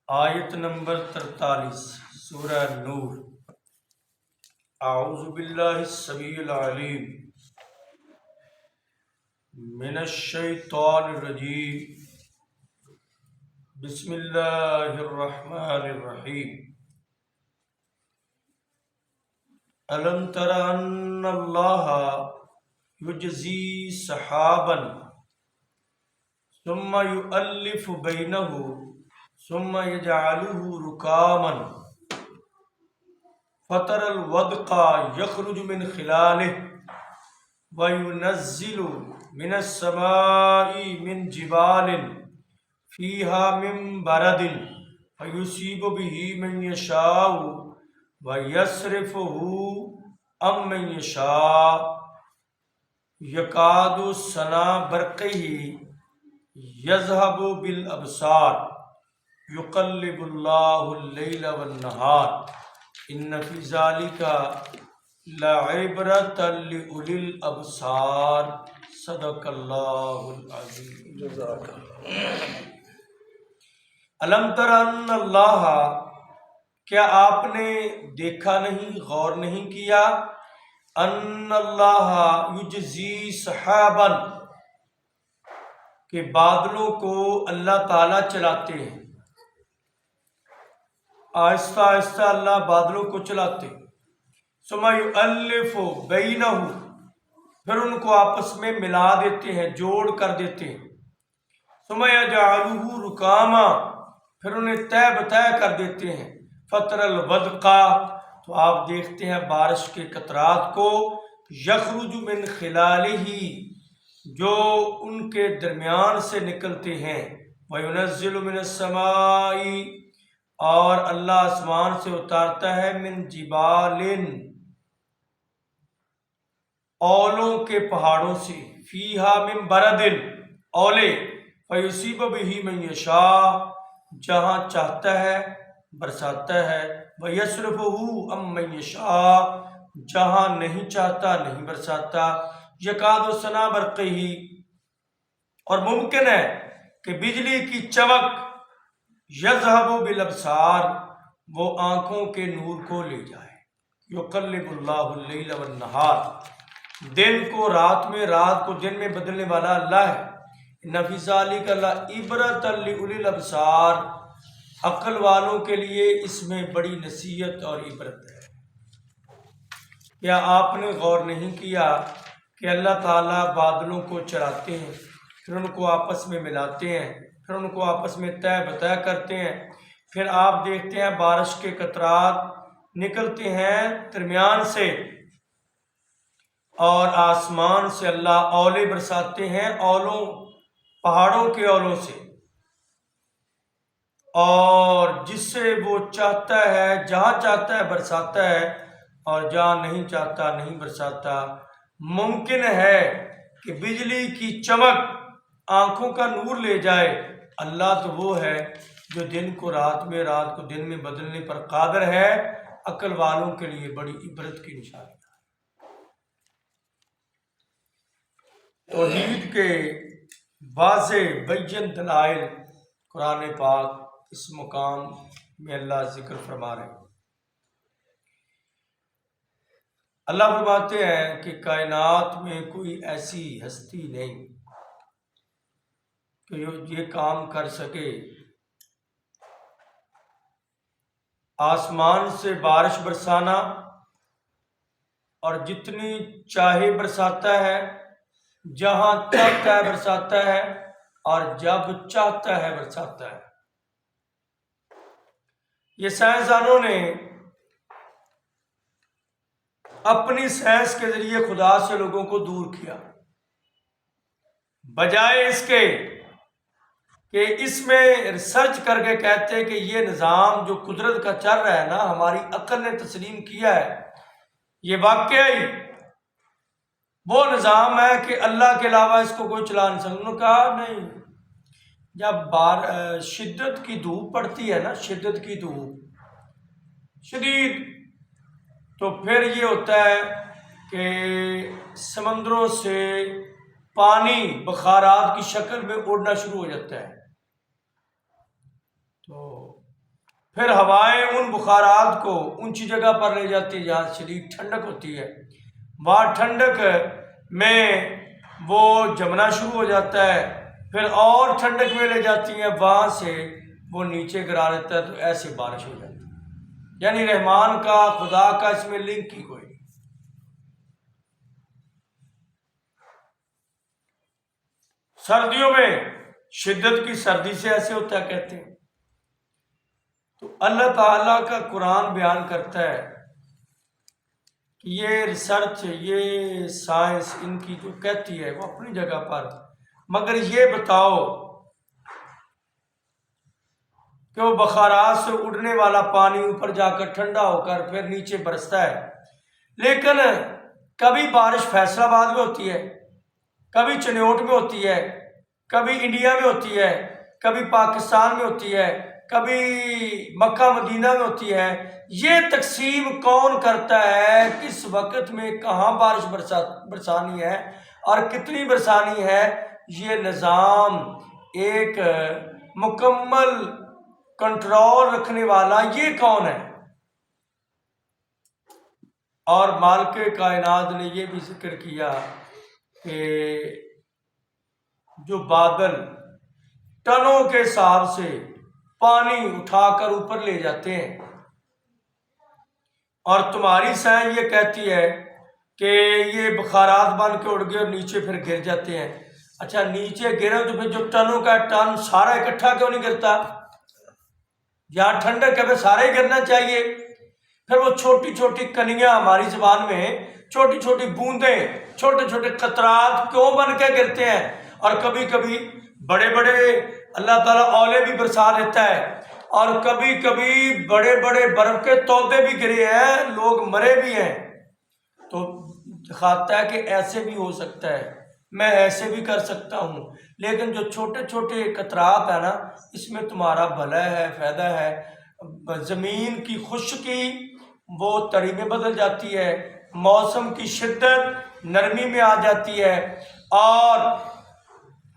آیت نمبر 43 سورہ نور۔ اعوذ باللہ السمیع العلیم من الشیطان الرجیم، بسم اللہ الرحمن الرحیم۔ الم تر ان اللہ یجزی سحابا ثم یؤلف بینہ ثم يجعله ركاما فتر الودق يخرج من خلاله وينزل من السماء من جبال فيها من برد فيصيب به من يشاء ويصرفه عن من يشاء يكاد سنا برقه يذهب بالأبصار یقلب اللہ اللیل والنہار ان فی ذالک لعبرۃ لأولی الابصار۔ صدق اللہ العظیم۔ جزاک اللہ۔ الم تر ان اللہ، کیا آپ نے دیکھا نہیں، غور نہیں کیا، ان اللہ یجزی سحابا، کہ بادلوں کو اللہ تعالیٰ چلاتے ہیں، آہستہ آہستہ اللہ بادلوں کو چلاتے، ثم یؤلف بینہ، پھر ان کو آپس میں ملا دیتے ہیں، جوڑ کر دیتے ہیں، ثم یجعلہ رکاما، پھر انہیں طے بطے کر دیتے ہیں، فتر الودقا، تو آپ دیکھتے ہیں بارش کے قطرات کو، یخرج من خلالہ، جو ان کے درمیان سے نکلتے ہیں، وینزل من السماء، اور اللہ آسمان سے اتارتا ہے، من جبال، اولوں کے پہاڑوں سے، فیہا من برد، اولے، فیصیب بہ من یشاء، جہاں چاہتا ہے برساتا ہے، ویصرفہ عن من یشاء، جہاں نہیں چاہتا نہیں برساتا، یکاد سنا برقہ، اور ممکن ہے کہ بجلی کی چمک، یذہب بالابصار، وہ آنکھوں کے نور کو لے جائے، یقلب اللہ اللیل والنہار، دن کو رات میں، رات کو دن میں بدلنے والا اللہ ہے، ان فی ذالک لعبرۃ لأولی الابصار، عقل والوں کے لیے اس میں بڑی نصیحت اور عبرت ہے۔ کیا آپ نے غور نہیں کیا کہ اللہ تعالیٰ بادلوں کو چلاتے ہیں، پھر ان کو آپس میں ملاتے ہیں، پھر ان کو آپس میں طے بطے کرتے ہیں، پھر آپ دیکھتے ہیں بارش کے قطرات نکلتے ہیں درمیان سے، اور آسمان سے اللہ اولے برساتے ہیں، اولوں، پہاڑوں کے اولوں سے، اور جس سے وہ چاہتا ہے، جہاں چاہتا ہے برساتا ہے، اور جہاں نہیں چاہتا نہیں برساتا۔ ممکن ہے کہ بجلی کی چمک آنکھوں کا نور لے جائے، اللہ تو وہ ہے جو دن کو رات میں، رات کو دن میں بدلنے پر قادر ہے۔ عقل والوں کے لیے بڑی عبرت کی نشانی ہے۔ توحید کے واضح بین دلائل قرآن پاک اس مقام میں اللہ ذکر فرما رہے ہیں۔ اللہ فرماتے ہیں کہ کائنات میں کوئی ایسی ہستی نہیں کہ یہ کام کر سکے، آسمان سے بارش برسانا، اور جتنی چاہے برساتا ہے، جہاں چاہتا ہے برساتا ہے، اور جب چاہتا ہے برساتا ہے۔ یہ سائنسدانوں نے اپنی سائنس کے ذریعے خدا سے لوگوں کو دور کیا، بجائے اس کے کہ اس میں ریسرچ کر کے کہتے کہ یہ نظام جو قدرت کا چل رہا ہے نا، ہماری عقل نے تسلیم کیا ہے، یہ واقعی وہ نظام ہے کہ اللہ کے علاوہ اس کو کوئی چلا نہیں سکتا۔ انہوں نے کہا نہیں، جب شدت کی دھوپ پڑتی ہے نا، شدت کی دھوپ شدید، تو پھر یہ ہوتا ہے کہ سمندروں سے پانی بخارات کی شکل میں اڑنا شروع ہو جاتا ہے، تو پھر ہوائیں ان بخارات کو اونچی جگہ پر لے جاتی ہے جہاں شدید ٹھنڈک ہوتی ہے، وہاں ٹھنڈک میں وہ جمنا شروع ہو جاتا ہے، پھر اور ٹھنڈک میں لے جاتی ہیں، وہاں سے وہ نیچے گرا دیتا ہے، تو ایسے بارش ہو جاتی ہے۔ یعنی رحمان کا، خدا کا اس میں لنک ہی کوئی نہیں۔ سردیوں میں شدت کی سردی سے ایسے ہوتا ہے کہتے ہیں۔ تو اللہ تعالیٰ کا قرآن بیان کرتا ہے کہ یہ ریسرچ، یہ سائنس ان کی جو کہتی ہے وہ اپنی جگہ پر، مگر یہ بتاؤ کہ وہ بخارات سے اڑنے والا پانی اوپر جا کر ٹھنڈا ہو کر پھر نیچے برستا ہے، لیکن کبھی بارش فیصل آباد میں ہوتی ہے، کبھی چنیوٹ میں ہوتی ہے، کبھی انڈیا میں ہوتی ہے، کبھی پاکستان میں ہوتی ہے، کبھی مکہ مدینہ میں ہوتی ہے۔ یہ تقسیم کون کرتا ہے، کس وقت میں کہاں بارش برسانی ہے اور کتنی برسانی ہے، یہ نظام ایک مکمل کنٹرول رکھنے والا یہ کون ہے؟ اور مالک کائنات نے یہ بھی ذکر کیا کہ جو بادل ٹنوں کے حساب سے پانی اٹھا کر اوپر لے جاتے ہیں، اور تمہاری سائنس یہ کہتی ہے کہ یہ بخارات بن کے اڑ گئے اور نیچے پھر گر جاتے ہیں۔ اچھا نیچے گرے تو پھر جو ٹنوں کا ٹن سارا اکٹھا کیوں نہیں گرتا؟ جہاں ٹھنڈک ہے پھر سارا ہی گرنا چاہیے۔ پھر وہ چھوٹی چھوٹی کنیاں، ہماری زبان میں چھوٹی چھوٹی بوندیں، چھوٹے چھوٹے قطرات کیوں بن کے گرتے ہیں؟ اور کبھی کبھی بڑے بڑے اللہ تعالیٰ اولے بھی برسا دیتا ہے، اور کبھی کبھی بڑے بڑے برف کے تودے بھی گرے ہیں، لوگ مرے بھی ہیں۔ تو دکھاتا ہے کہ ایسے بھی ہو سکتا ہے، میں ایسے بھی کر سکتا ہوں، لیکن جو چھوٹے چھوٹے قطرات ہیں نا، اس میں تمہارا بھلا ہے، فائدہ ہے۔ زمین کی خشکی وہ تری میں بدل جاتی ہے، موسم کی شدت نرمی میں آ جاتی ہے، اور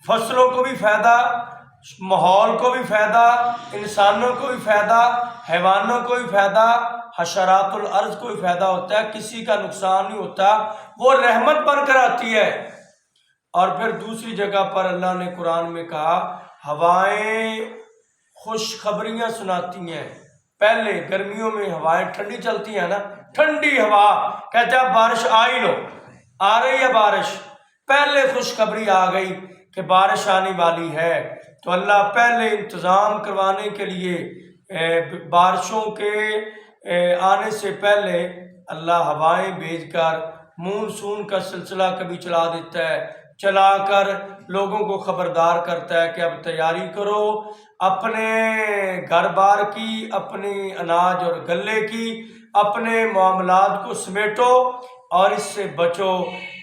فصلوں کو بھی فائدہ، ماحول کو بھی فائدہ، انسانوں کو بھی فائدہ، حیوانوں کو بھی فائدہ، حشرات الارض کو بھی فائدہ ہوتا ہے، کسی کا نقصان نہیں ہوتا، وہ رحمت بن کر آتی ہے۔ اور پھر دوسری جگہ پر اللہ نے قرآن میں کہا ہوائیں خوشخبریاں سناتی ہیں۔ پہلے گرمیوں میں ہوائیں ٹھنڈی چلتی ہیں نا، ٹھنڈی ہوا کہتا ہے بارش آ ہی لو، آ رہی ہے بارش، پہلے خوشخبری آ گئی کہ بارش آنے والی ہے، تو اللہ پہلے انتظام کروانے کے لیے بارشوں کے آنے سے پہلے اللہ ہوائیں بھیج کر مونسون کا سلسلہ کبھی چلا دیتا ہے، چلا کر لوگوں کو خبردار کرتا ہے کہ اب تیاری کرو، اپنے گھر بار کی، اپنے اناج اور غلے کی، اپنے معاملات کو سمیٹو اور اس سے بچو۔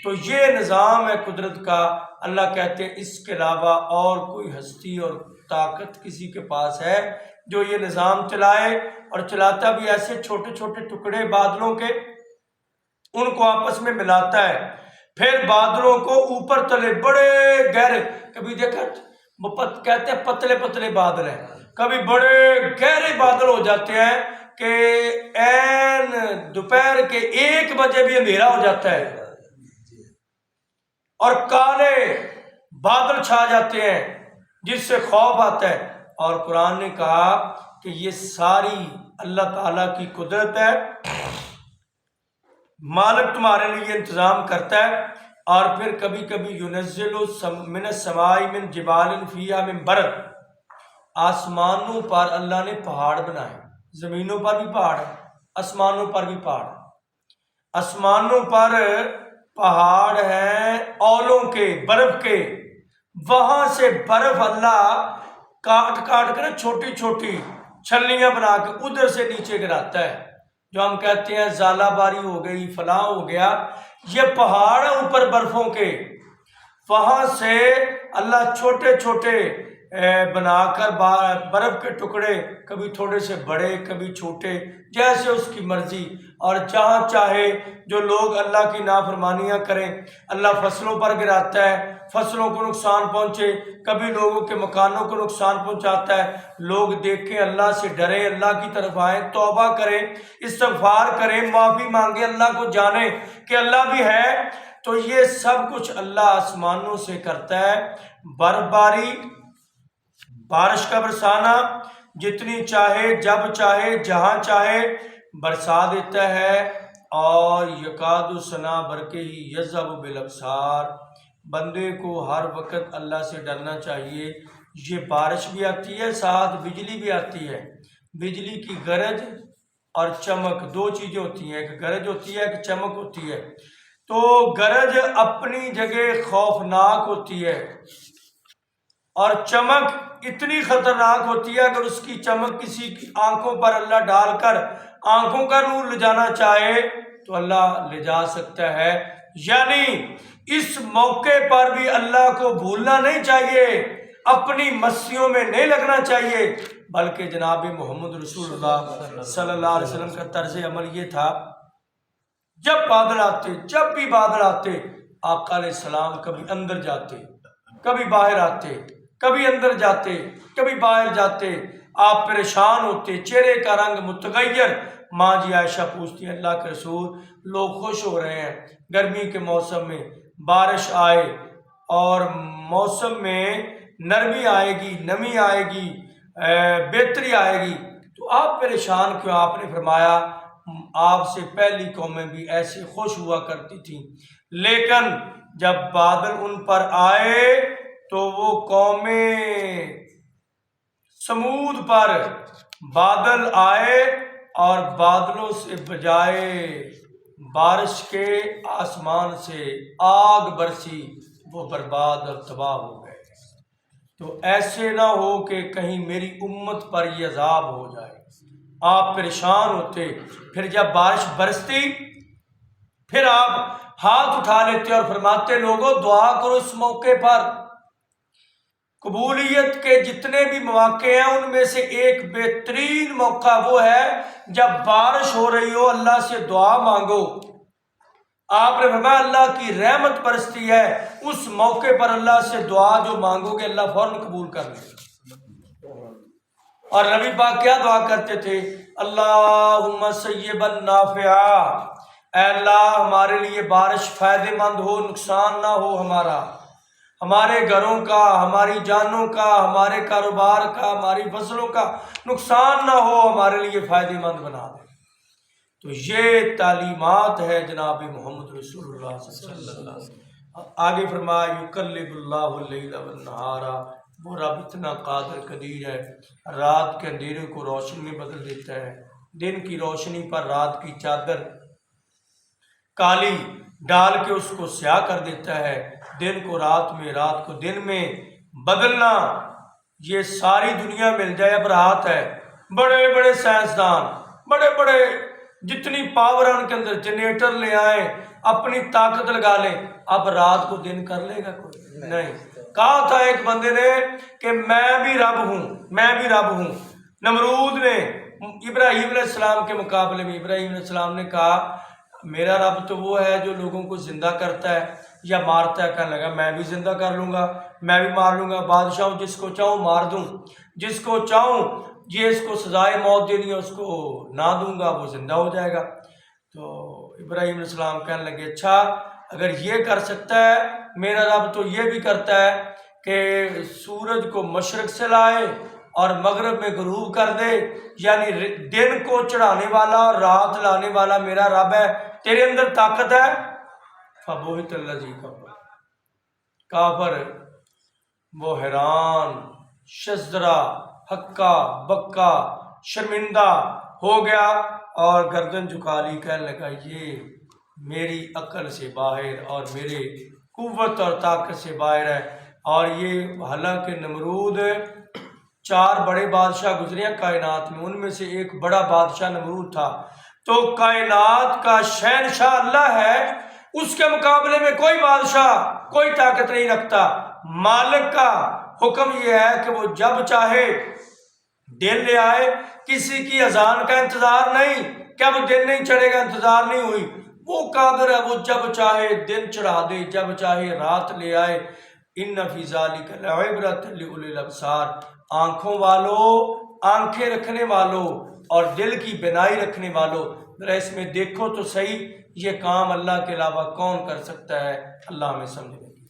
تو یہ نظام ہے قدرت کا۔ اللہ کہتے ہیں اس کے علاوہ اور کوئی ہستی اور طاقت کسی کے پاس ہے جو یہ نظام چلائے، اور چلاتا بھی ایسے چھوٹے چھوٹے ٹکڑے بادلوں کے، ان کو آپس میں ملاتا ہے، پھر بادلوں کو اوپر تلے بڑے گہرے، کبھی دیکھا کہتے ہیں پتلے پتلے بادل ہیں، کبھی بڑے گہرے بادل ہو جاتے ہیں کہ عین دوپہر کے 1 بجے بھی اندھیرا ہو جاتا ہے اور کالے بادل چھا جاتے ہیں جس سے خوف آتا ہے۔ اور قرآن نے کہا کہ یہ ساری اللہ تعالیٰ کی قدرت ہے، مالک تمہارے لیے انتظام کرتا ہے۔ اور پھر کبھی کبھی ينزل من السماء من جبال فيها من برد، آسمانوں پر اللہ نے پہاڑ بنائے، زمینوں پر بھی پہاڑ ہے، آسمانوں پر بھی پہاڑ ہے۔ آسمانوں پر پہاڑ ہیں اولوں کے، برف کے، وہاں سے برف اللہ کاٹ کاٹ کر چھوٹی چھوٹی چھلیاں بنا کے ادھر سے نیچے گراتا ہے، جو ہم کہتے ہیں زالہ باری ہو گئی، فلاں ہو گیا، یہ پہاڑ اوپر برفوں کے، وہاں سے اللہ چھوٹے چھوٹے بنا کر برف کے ٹکڑے، کبھی تھوڑے سے بڑے کبھی چھوٹے، جیسے اس کی مرضی، اور جہاں چاہے جو لوگ اللہ کی نافرمانیاں کریں اللہ فصلوں پر گراتا ہے، فصلوں کو نقصان پہنچے، کبھی لوگوں کے مکانوں کو نقصان پہنچاتا ہے، لوگ دیکھیں، اللہ سے ڈریں، اللہ کی طرف آئیں، توبہ کریں، استغفار کریں، معافی مانگیں، اللہ کو جانیں کہ اللہ بھی ہے۔ تو یہ سب کچھ اللہ آسمانوں سے کرتا ہے، برفباری، بارش کا برسانا، جتنی چاہے، جب چاہے، جہاں چاہے برسا دیتا ہے۔ اور یکاد سنا برکے ہی یذہب بالابصار، بندے کو ہر وقت اللہ سے ڈرنا چاہیے۔ یہ بارش بھی آتی ہے، ساتھ بجلی بھی آتی ہے۔ بجلی کی گرج اور چمک دو چیزیں ہوتی ہیں، ایک گرج ہوتی ہے، ایک چمک ہوتی ہے۔ تو گرج اپنی جگہ خوفناک ہوتی ہے، اور چمک اتنی خطرناک ہوتی ہے، اگر اس کی چمک کسی کی آنکھوں پر اللہ ڈال کر آنکھوں کا نور لے جانا چاہے تو اللہ لے جا سکتا ہے۔ یعنی اس موقع پر بھی اللہ کو بھولنا نہیں چاہیے، اپنی مسیوں میں نہیں لگنا چاہیے، بلکہ جناب محمد رسول اللہ صلی اللہ علیہ وسلم کا طرز عمل یہ تھا، جب بادل آتے، جب بھی بادل آتے، آقا علیہ السلام کبھی اندر جاتے، کبھی باہر آتے، کبھی اندر جاتے، کبھی باہر جاتے، آپ پریشان ہوتے، چہرے کا رنگ متغیر۔ ماں جی عائشہ پوچھتی ہیں، اللہ کے رسول، لوگ خوش ہو رہے ہیں، گرمی کے موسم میں بارش آئے اور موسم میں نرمی آئے گی، نمی آئے گی، بہتری آئے گی، تو آپ پریشان کیوں؟ آپ نے فرمایا آپ سے پہلی قومیں بھی ایسے خوش ہوا کرتی تھیں، لیکن جب بادل ان پر آئے تو وہ قومیں سمود پر بادل آئے اور بادلوں سے بجائے بارش کے آسمان سے آگ برسی، وہ برباد اور تباہ ہو گئے۔ تو ایسے نہ ہو کہ کہیں میری امت پر یہ عذاب ہو جائے۔ آپ پریشان ہوتے، پھر جب بارش برستی پھر آپ ہاتھ اٹھا لیتے اور فرماتے، لوگوں دعا کرو اس موقع پر۔ قبولیت کے جتنے بھی مواقع ہیں ان میں سے ایک بہترین موقع وہ ہے جب بارش ہو رہی ہو، اللہ سے دعا مانگو۔ آپ نے فرمایا اللہ کی رحمت برستی ہے، اس موقع پر اللہ سے دعا جو مانگو گے اللہ فوراً قبول کر لے۔ اور نبی پاک کیا دعا کرتے تھے؟ اللہم سیبا نافعا، اے اللہ ہمارے لیے بارش فائدہ مند ہو، نقصان نہ ہو ہمارا، ہمارے گھروں کا، ہماری جانوں کا، ہمارے کاروبار کا، ہماری فصلوں کا نقصان نہ ہو، ہمارے لیے فائدہ مند بنا دے۔ تو یہ تعلیمات ہے جناب محمد رسول اللہ صلی اللہ علیہ وسلم۔ آگے فرمایا یقلب اللہ اللیل والنہار، وہ رب اتنا قادر قدیر ہے، رات کے اندھیرے کو روشنی میں بدل دیتا ہے، دن کی روشنی پر رات کی چادر کالی ڈال کے اس کو سیاہ کر دیتا ہے، دن کو رات میں، رات کو دن میں بدلنا یہ ساری دنیا مل جائے اب رات ہے۔ بڑے بڑے سائنسدان، بڑے بڑے جتنی پاور ہے ان کے اندر، جنریٹر لے آئیں، اپنی طاقت لگا لیں، اب رات کو دن کر لے گا کوئی نہیں۔ کہا تھا ایک بندے نے کہ میں بھی رب ہوں، میں بھی رب ہوں۔ نمرود نے ابراہیم علیہ السلام کے مقابلے میں، ابراہیم علیہ السلام نے کہا میرا رب تو وہ ہے جو لوگوں کو زندہ کرتا ہے یا مارتا ہے۔ کہنے لگا میں بھی زندہ کر لوں گا، میں بھی مار لوں گا، بادشاہ ہوں، جس کو چاہوں مار دوں، جس کو چاہوں یہ اس کو سزائے موت دینی ہے اس کو نہ دوں گا، وہ زندہ ہو جائے گا۔ تو ابراہیم علیہ السلام کہنے لگے اچھا اگر یہ کر سکتا ہے میرا رب تو یہ بھی کرتا ہے کہ سورج کو مشرق سے لائے اور مغرب میں غروب کر دے، یعنی دن کو چڑھانے والا اور رات لانے والا میرا رب ہے، تیرے اندر طاقت ہے۔ فبہت الذی کفر، کافر وہ حیران، شزدرا، ہکا بکا، شرمندہ ہو گیا اور گردن جھکا لی، کہنے لگا یہ میری عقل سے باہر اور میرے قوت اور طاقت سے باہر ہے۔ اور یہ حالانکہ نمرود 4 بڑے بادشاہ گزرے ہیں کائنات میں، ان میں سے ایک بڑا بادشاہ نمرود تھا، تو کائنات کا شہنشاہ اللہ ہے، اس کے مقابلے میں کوئی بادشاہ کوئی طاقت نہیں رکھتا۔ مالک کا حکم یہ ہے کہ وہ جب چاہے دن لے آئے، کسی کی اذان کا انتظار نہیں، کب دن نہیں چڑھے گا انتظار نہیں ہوئی، وہ قادر ہے، وہ جب چاہے دن چڑھا دے، جب چاہے رات لے آئے۔ ان فی ذالک لعبرۃ لأولی الابصار، آنکھوں والوں، آنکھیں رکھنے والوں اور دل کی بینائی رکھنے والوں، ذرا اس میں دیکھو تو صحیح، یہ کام اللہ کے علاوہ کون کر سکتا ہے؟ اللہ ہمیں سمجھنے کی